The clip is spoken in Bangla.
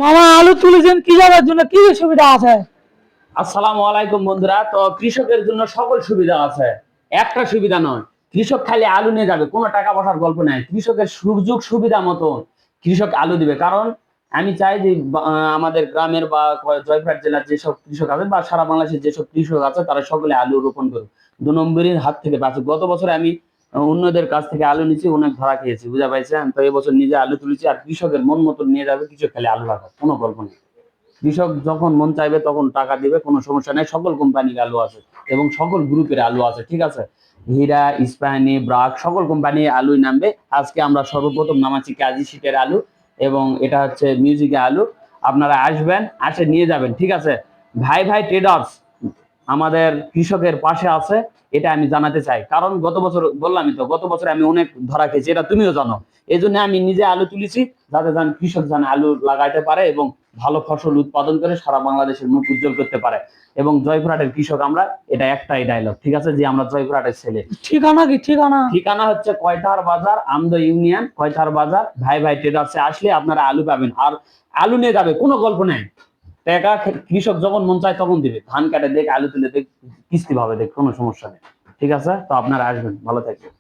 মামা আলু তুলেছেন কৃষকের জন্য কি কি সুবিধা আছে? আসসালামু আলাইকুম বন্ধুরা। তো কৃষকের জন্য সকল সুবিধা আছে, একটা সুবিধা নয়। কৃষক খালি আলু নিয়ে যাবে, কোনো টাকা পয়সার গল্প নাই। কৃষকের সুযোগ সুবিধা মতো কৃষক আলু দিবে। কারণ আমি চাই যে আমাদের গ্রামের বা জয়পুরহাট জেলার যেসব কৃষক আছে বা সারা বাংলাদেশের যেসব কৃষক আছে তারা সকলে আলু রোপণ করুক, 2 নম্বরীর হাত থেকে বাঁচুক। গত বছর আমি অন্যদের কাছ থেকে আলু নিচ্ছি, অনেক ধরা খেয়েছি, বুঝা পাইছেন? তো এবছর নিজে আলু তুলেছি, আর কৃষকের মন মতো নিয়ে যাবে। কৃষক খালি আলু লাগাবে, কোনো গল্প নেই। কৃষক যখন মন চাইবে তখন টাকা দিবে, কোনো সমস্যা নেই। সকল কোম্পানির আলু আছে এবং সকল গ্রুপের আলু আছে, ঠিক আছে? হীরা, ইস্পাহানি, ব্রাক সকল কোম্পানির আলুই নামবে। আজকে আমরা সর্বপ্রথম নামাচ্ছি কাজী শীটের আলু, এবং এটা হচ্ছে মিউজিকের আলু। আপনারা আসবেন, আসে নিয়ে যাবেন, ঠিক আছে? ভাই ভাই ট্রেডার্স আমাদের কৃষকের পাশে আছে, এটা আমি জানাতে চাই। কারণ গত বছর বললামই তো, গত বছর আমি অনেক ধরা খেয়েছি, এটা তুমিও জানো। এই জন্য আমি নিজে আলু তুলেছি, যাতে কৃষক আলু লাগাইতে পারে এবং ভালো ফসল উৎপাদন করে সারা বাংলাদেশের মুখ উজ্জ্বল করতে পারে। এবং জয়পুরহাটের কৃষক আমরা, এটা একটাই ডায়লগ, ঠিক আছে? যে আমরা জয়পুরহাটের ছেলে। ঠিকানা কি ঠিকানা? ঠিকানা হচ্ছে কয়থার বাজার, আমদ ইউনিয়ন, কয়থার বাজার। ভাই ভাই ট্রেডার্সে আসলে আপনারা আলু পাবেন, আর আলু নিয়ে যাবে, কোনো গল্প নেই। টাকা কৃষক যখন মন চায় তখন দিবে, ধান কাটে দেখ, আলু তুলে দেখ, কিস্তি ভাবে দেখ, কোনো সমস্যা নেই। ঠিক আছে? তো আপনারা আসবেন, ভালো থাকবেন।